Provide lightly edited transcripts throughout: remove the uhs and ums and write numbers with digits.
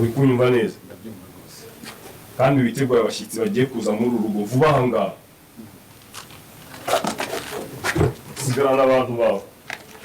uri kunyumva neza ndabyumva rwose. kandi witeguye abashyitsi bagiye kuza muri uru rugo vuba aha ngaha. sigarana abantu bawe.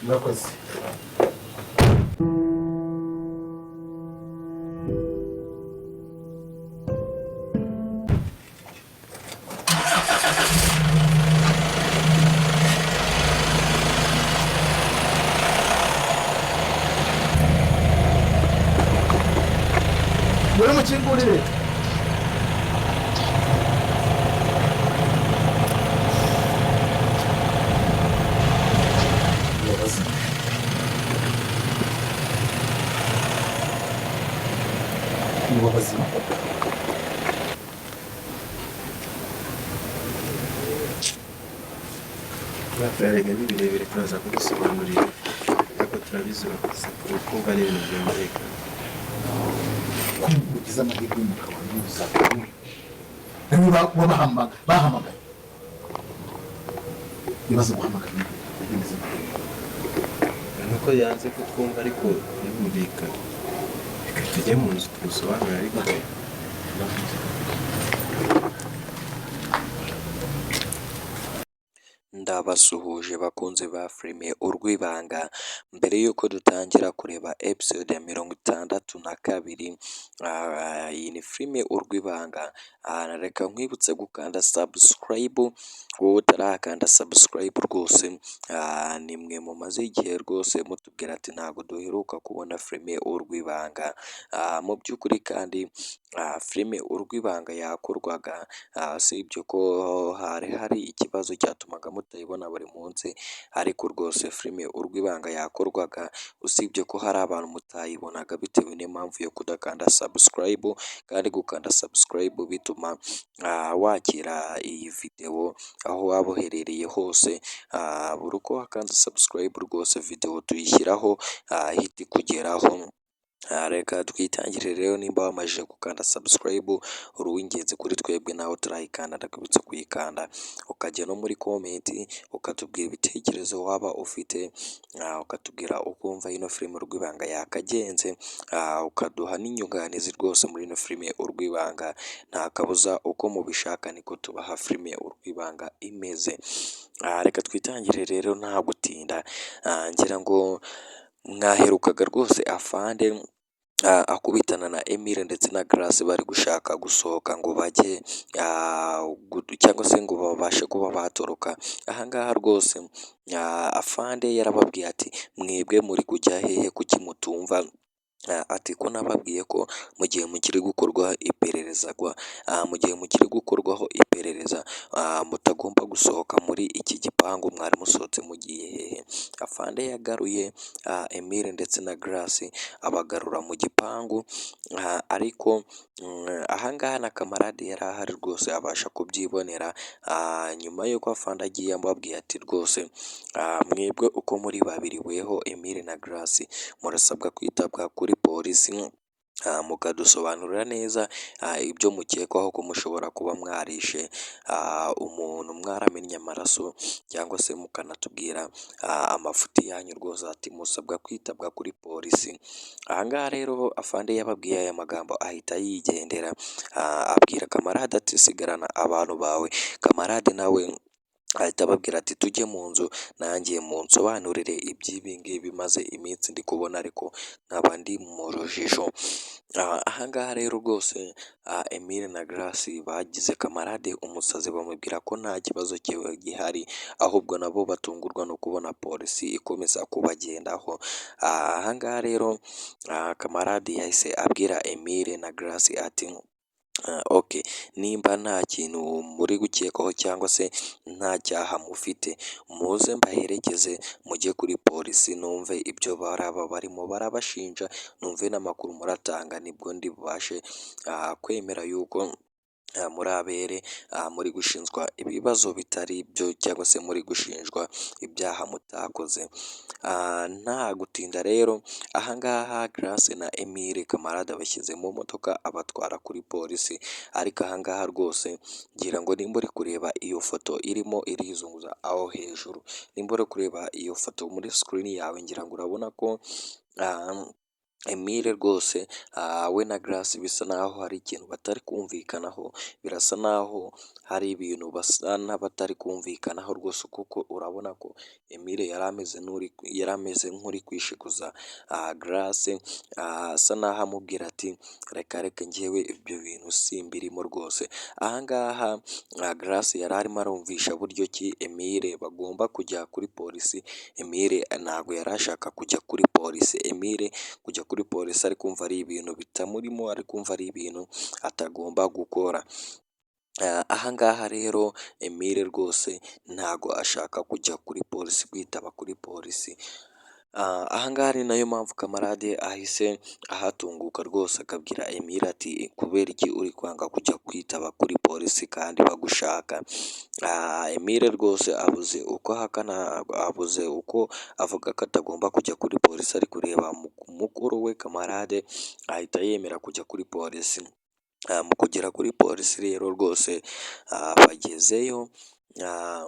Murakoze. Muri mukingurire. Ni wabazima. Bafarega ni birebire kuraza kudusobanurira ariko turabizi urakoze kumva n'ibintu byumvikana. Ugize amahirwe y'umugabo n'uza niba bahamagaye ibibazo guhamagara bimeze nuko yanze kutwumva ariko ntibumvikane. Reka tujye mu nzu tugusobanurire ariko ndabasuhuje bakunze ba filime urw'ibanga. Mbere y'uko dutangira kureba episode ya 62, iyi ni filime urw'ibanga. Reka nkwibutse gukanda subscribe, wowe utarakanda subscribe rwose ni mwe mumaze igihe rwose mutubwira ati ntabwo duheruka kubona filime urw'ibanga. Mu by'ukuri kandi filime urw'ibanga yakorwaga, usibye ko hari ikibazo cyatumaga mutayibona buri munsi, ariko rwose filime urw'ibanga yakorwaga, usibye ko hari abantu mutayibonaga bitewe n'impamvu yo kudakanda subscribe, kandi gukanda subscribe bituma wakira iyi video aho waba uherereye hose. Buri uko wakanda subscribe rwose video tuyishyiraho ihita ikugeraho. Reka twitangire rero, nimba wamajije gukanda subscribe uri uw'ingenzi kuri twebwe, nawe turayikanda ndakubitsa kuyikanda, ukajya no muri comment ukatubwira ibitekerezo waba ufite, ukatubwira ukumva ino filime urw'ibanga yakagenze, ukaduha n'inyunganizi rwose muri ino filime urw'ibanga. Nta kabuza uko mubishaka niko tubaha filime urw'ibanga imeze. Reka twitangire rero nta gutinda. Ngira ngo mwaherukaga rwose afande akubitana na Emile ndetse na Grace bari gushaka gusohoka ngo bajye cyangwa se ngo babashe kuba batoroka. Ahangaha rwose afande yarababwiye ati mwebwe muri kujya hehe, kuki mutumva? Ati ko nababwiye ko mu gihe mukiri gukorwaho iperereza mutagomba gusohoka muri iki gipangu, mwari musohotse mugiye hehe? Afande yagaruye Emile ndetse na Grace abagarura mu gipangu, ariko ahangaha na kamarade yari ahari rwose abasha kubyibonera. Nyuma y'uko afande agiye amubabwiye ati rwose mwebwe uko muri babiri, weho Emile na Grace, murasabwa kwitabwa kuri polisi mukadusobanurira neza ibyo mukekwaho ko mushobora kuba mwarishe umuntu, mwaramennye amaraso, cyangwa se mukanatubwira amafuti yanyu rwose. Ati musabwa kwitabwa kuri polisi. Ahangaha rero afande yababwiye aya magambo ahita yigendera, abwira kamarade ati sigarana abantu bawe. Kamarade nawe ahita ababwira ati tujye mu nzu nanjye munsobanurire iby'ibi ngibi bimaze iminsi ndi kubona ariko nkaba ndi mu rujijo. Ahangaha rero rwose Emile na Grace bagize kamarade umusazi, bamubwira ko nta kibazo gihari, ahubwo nabo batungurwa no kubona polisi ikomeza kubagendaho. Ahangaha rero kamarade yahise abwira Emile na Grace ati okay, nimba nta kintu muri gukekaho cyangwa se nta cyaha mufite, muze mbaherekeze mujye kuri polisi numve ibyo barimo barabashinja, numve n'amakuru muratanga, nibwo ndi bubashe kwemera yuko muri abere muri gushinjwa ibibazo bitari byo, cyangwa se muri gushinjwa ibyaha mutakoze. Nta gutinda rero, ahangaha Grace na Emile kamarade abashyize mu modoka abatwara kuri polisi. Ariko ahangaha rwose ngira ngo nimba uri kureba iyo foto irimo irizunguza aho hejuru, nimba uri kureba iyo foto muri screen yawe, ngira ngo urabona ko Emile rwose we na Grace bisa naho hari ikintu batari kumvikanaho, birasa naho hari ibintu basa n'abatari kumvikanaho rwose, kuko urabona ko Emile yari ameze nk'uri kwishikuza Grace, asa naho amubwira ati reka reka njyewe ibyo bintu simbirimo rwose. Aha ngaha Grace yari arimo arumvisha buryo ki Emile bagomba kujya kuri polisi. Emile ntabwo yari ashaka kujya kuri polisi. Emile kujya kuri polisi ari kumva ari ibintu bitamurimo, ari kumva ari ibintu atagomba gukora. Aha ngaha rero Emile rwose ntago ashaka kujya kuri polisi, kwitaba kuri polisi. Aha ngaha ari nayo mpamvu kamarade ahise ahatunguka rwose, akabwira Emile ati kubera iki uri kwanga kujya kwitaba kuri polisi kandi bagushaka. Emile rwose abuze uko ahakana, abuze uko avuga ko atagomba kujya kuri polisi, ari kureba mukuru we kamarade ahita yemera kujya kuri polisi. Mu kugera kuri polisi rero rwose bagezeyo,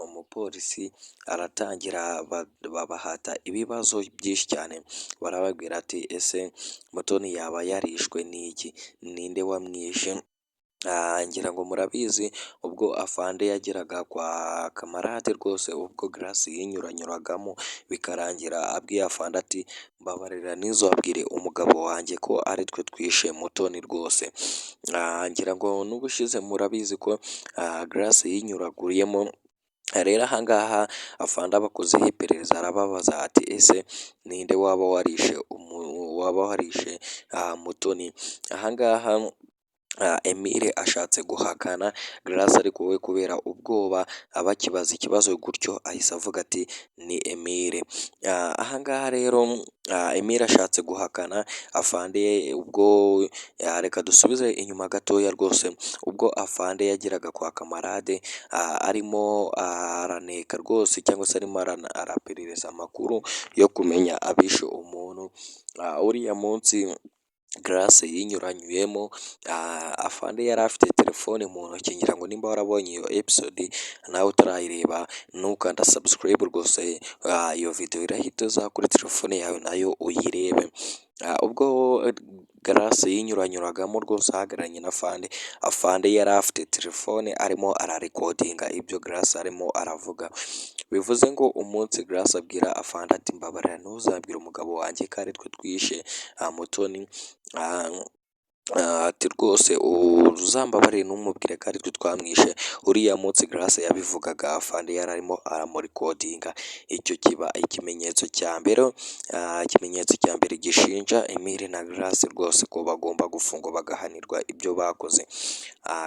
umupolisi aratangira babahata ibibazo byinshi cyane, barababwira ati ese Mutoni yaba yarishwe n'iki, ninde wamwishe? Ngira ngo murabizi ubwo afande yageraga kwa kamarade rwose, ubwo Grace yinyuranyuragamo bikarangira abwiye afande ati mbabarira ntuzabwire umugabo wanjye ko ari twe twishe Mutoni rwose. Ngira ngo n'ubushize murabizi ko Grace yinyuraguriyemo. Rero aha ngaha afande abakozeho iperereza arababaza ati ese ninde waba warishe Mutoni? Aha ngaha Emile ashatse guhakana Grace, ariko we kubera ubwoba abakibaza ikibazo gutyo ahise avuga ati ni Emile. Aha ngaha rero Emile ashatse guhakana afande, ubwo reka dusubize inyuma gatoya rwose, ubwo afande yageraga kwa kamarade arimo araneka rwose, cyangwa se arimo araperereza amakuru yo kumenya abishe umuntu. Uriya munsi Grace yinyuranyuyemo, afande yari afite telefone mu ntoki. Ngira ngo nimba warabonye iyo episode nawe utarayireba ntukanda subscribe rwose, iyo video irahita uza kuri telefone yawe nayo uyirebe. Ubwo Grace yinyuranyuragamo rwose ahagararanye na afande yari afite telefone arimo ararekodinga ibyo Grace arimo aravuga. Bivuze ngo umunsi Grace abwira afande ati mbabarira ntuzabwire umugabo wanjye ko ari twe twishe Mutoni, ati rwose uzambabarire ntumubwire ko ari twe twamwishe. Uriya munsi Grace yabivugaga afande yari arimo aramurekodinga. Icyo kiba ikimenyetso cya mbere, ikimenyetso cya mbere gishinja Emile na Grace rwose ko bagomba gufungwa bagahanirwa ibyo bakoze.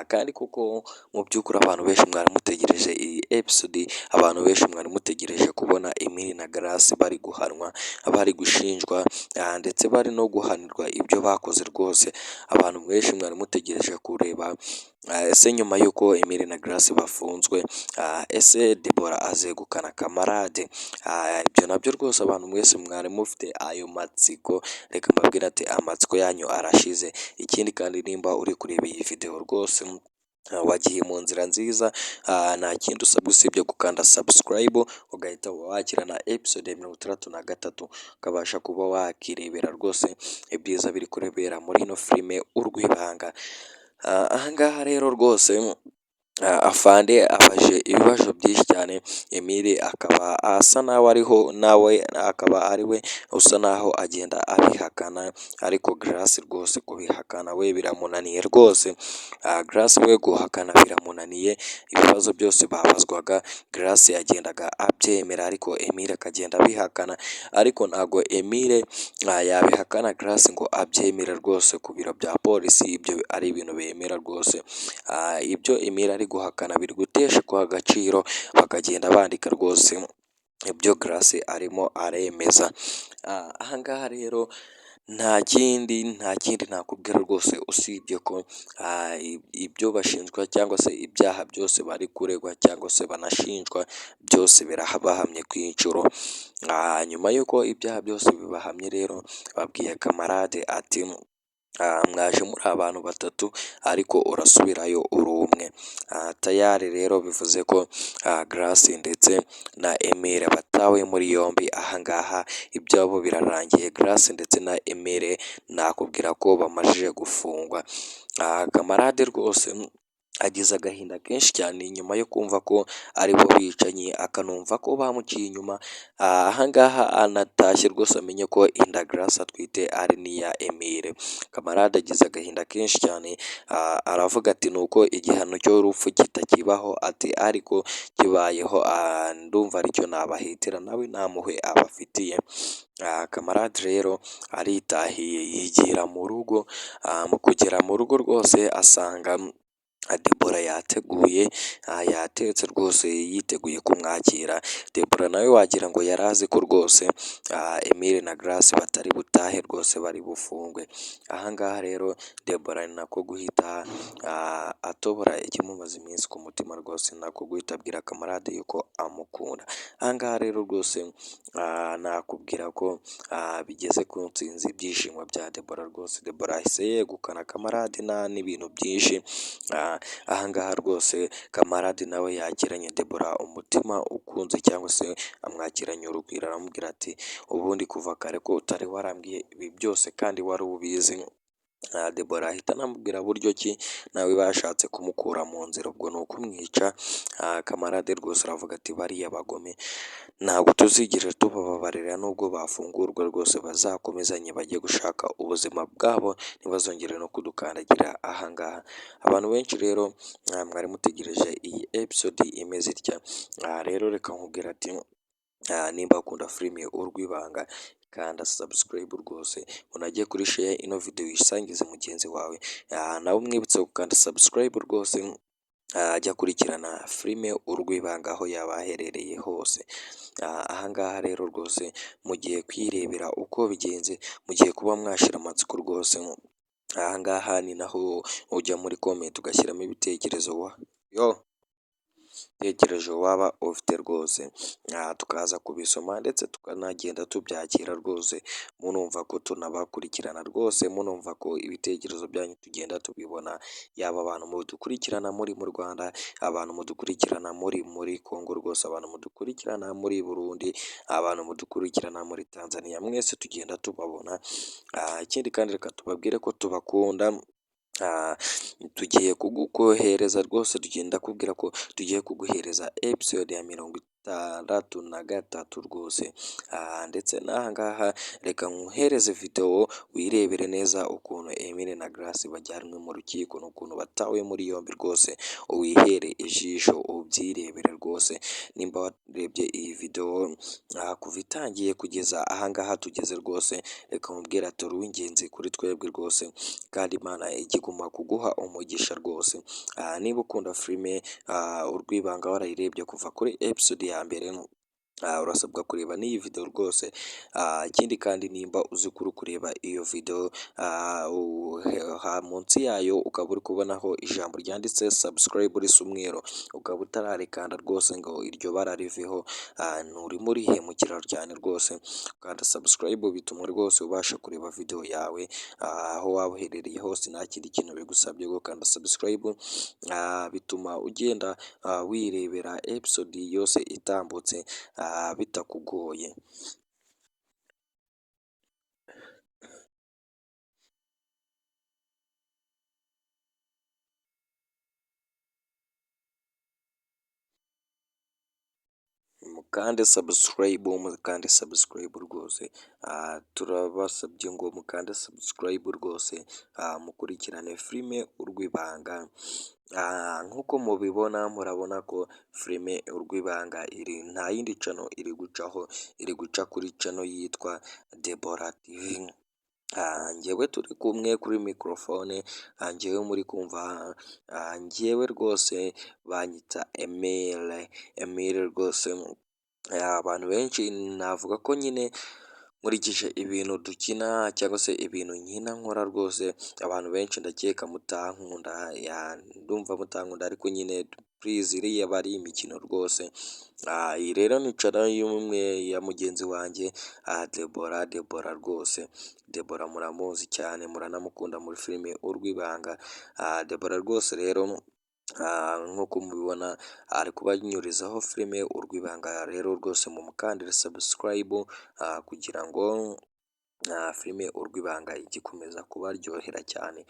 Kandi kuko mu by'ukuri abantu benshi mwari mutegereje iyi episode, abantu benshi mwari mutegereje kubona Emile na Grace bari guhanwa, bari gushinjwa, ndetse bari no guhanirwa ibyo bakoze rwose. Abantu benshi mwari mutegereje kureba ese nyuma y'uko Emile na Grace bafunzwe, ese Deborah azegukana kamarade? Ibyo nabyo rwose abantu mwese mwari mufite ayo matsiko. Reka mbabwire ati amatsiko yanyu arashize. Ikindi kandi nimba uri kureba iyi video rwose wagiye mu nzira nziza, nta kindi usabwa usibye gukanda subscribe, ugahita wakira na episode 63 ukabasha kuba wakirebera rwose ibyiza biri kurebera muri ino filime Urwibanga. Aha ngaha rero rwose afande abaje ibibazo byinshi cyane. Emile akaba asa naho ariho, nawe akaba ari we usa naho agenda abihakana, ariko Grace rwose kubihakana we biramunaniye rwose. Grace we guhakana biramunaniye. Ibibazo byose babazwaga Grace yagendaga abyemera, ariko Emile akagenda abihakana. Ariko ntago Emile yabihakana Grace ngo abyemere rwose ku biro bya polisi. Ibyo ari ibintu bemera rwose. Ibyo Emile ari guhakana biri guteshwa agaciro, bakagenda bandika rwose ibyo Grace arimo aremeza. Aha ngaha rero nta kindi nakubwira rwose usibye ko ibyo bashinjwa cyangwa se ibyaha byose bari kuregwa cyangwa se banashinjwa byose birabahamye ku inshuro. Nyuma y'uko ibyaha byose bibahamye rero babwiye kamarade ati mwaje muri abantu batatu ariko urasubirayo uri umwe. Tayari rero bivuze ko Grace ndetse na Emile batawe muri yombi, ahangaha ibyabo birarangiye. Grace ndetse na Emile nakubwira ko bamajije gufungwa. Kamarade rwose agize agahinda kenshi cyane nyuma yo kumva ko ari bo bicanyi, akanumva ko bamuciye inyuma. Ahangaha anatashye rwose amenye ko inda Grace atwite ari n'iya Emile. Kamarade agize agahinda kenshi cyane, aravuga ati nuko igihano cy'urupfu kitakibaho, ati ariko kibayeho ndumva aricyo nabahitira, nawe nta mpuhwe abafitiye. Kamarade rero aritahiye yigira mu rugo, mu kugera mu rugo rwose asanga Debora yateguye, yatetse rwose yiteguye kumwakira. Debora nawe wagira ngo yari azi ko rwose Emile na Grace batari butahe rwose bari bufungwe. Ahangaha rero Debora ni nako guhita atobora ikimumaze iminsi ku mutima, rwose nako guhita abwira Kamarade yuko amukunda. Ahangaha rero rwose nakubwira ko bigeze ku ntsinzi, ibyishimo bya Debora rwose. Debora ahise yegukana Kamarade n'ibintu byinshi. Ahangaha rwose Kamarade nawe yakiranye Debora umutima ukunze, cyangwa se amwakiranye urugwiro, aramubwira ati ubundi kuva kare ko utari warambwiye ibi byose kandi wari ubizi. Debora ahita anamubwira buryo ki nawe bashatse kumukura mu nzira, ubwo ni ukumwica. Kamarade rwose aravuga ati bariya bagome ntabwo tuzigera tubababarira, nubwo bafungurwa rwose bazakomezanye bajye gushaka ubuzima bwabo, ntibazongere no kudukandagira ahangaha. Abantu benshi rero mwari mutegereje iyi episode imeze itya. Rero reka nkubwira ati nimba ukunda filime Urwibanga, kanda subscribe rwose, unajye kuri share ino video uyisangize mugenzi wawe. Nawe umwibutse gukanda subscribe rwose, ajya akurikirana filime Urwibanga aho yaba aherereye hose. Ahangaha rero rwose mugiye kwirebera uko bigenze, mugiye kuba mwashira amatsiko rwose. Ahangaha ni naho ujya muri comment ugashyiramo ibitekerezo ibitekerezo waba ufite rwose, tukaza kubisoma ndetse tukanagenda tubyakira rwose, munumva ko tunabakurikirana rwose, munumva ko ibitekerezo byanyu tugenda tubibona, yaba abantu mudukurikirana muri mu Rwanda, abantu mudukurikirana muri Congo rwose, abantu mudukurikirana muri Burundi, abantu mudukurikirana muri Tanzania, mwese tugenda tubabona. Ikindi kandi reka tubabwire ko tubakunda. Tugiye kugukohereza rwose, tugenda kubwira ko tugiye kuguhereza episode ya 63 rwose. Ndetse n'ahangaha reka nkuhereze video wirebere neza ukuntu Emile na Grace bajyanwe mu rukiko, n'ukuntu batawe muri yombi rwose, wihere ijisho ubyirebere rwose. Nimba warebye iyi video kuva itangiye kugeza ahangaha tugeze rwose, reka nkubwire ati uri uw'ingenzi kuri twebwe rwose, kandi Imana iguma kuguha umugisha rwose. Niba ukunda filime Urwibanga warayirebye kuva kuri episode ya mbere, urasabwa kureba n'iyi video rwose. Ikindi kandi nimba uzi kuri kureba iyo video, munsi yayo ukaba uri kubonaho ijambo ryanditse subscribe risa umweru, ukaba utararikanda rwose ngo iryo bara riveho, nturimo urihemukira cyane rwose. Ukanda subscribe bituma rwose ubasha kureba video yawe aho waba uherereye hose, nta kindi kintu bigusabye. Gukanda subscribe bituma ugenda wirebera episode yose itambutse bitakugoye. Mukande subscribe rwose, turabasabye ngo mukande subscribe rwose, mukurikirane filime Urwibanga. Nk'uko mubibona murabona ko filime Urwibanga nta yindi channel iri gucaho, iri guca kuri channel yitwa Debora TV. Njyewe turi kumwe kuri microphone, njyewe muri kumva, njyewe rwose banyita Emile rwose. Abantu benshi navuga ko nyine nkurikije ibintu dukina cyangwa se ibintu nkina nkora rwose, abantu benshi ndakeka mutankunda, ndumva mutankunda, ariko nyine purize iriya aba ari imikino rwose. Iyi rero ni cara y'umwe ya mugenzi wanjye Debora rwose. Debora muramuzi cyane muranamukunda muri filime Urw'ibanga. Debora rwose rero nk'uko mubibona ari kubanyurizaho filime Urw'ibanga rero rwose mumukandire subscribe kugira ngo filime Urw'ibanga igikomeza kubaryohera cyane.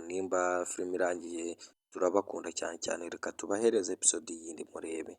Nimba filime irangiye turabakunda cyane cyane, reka tubahereze episode yindi murebe.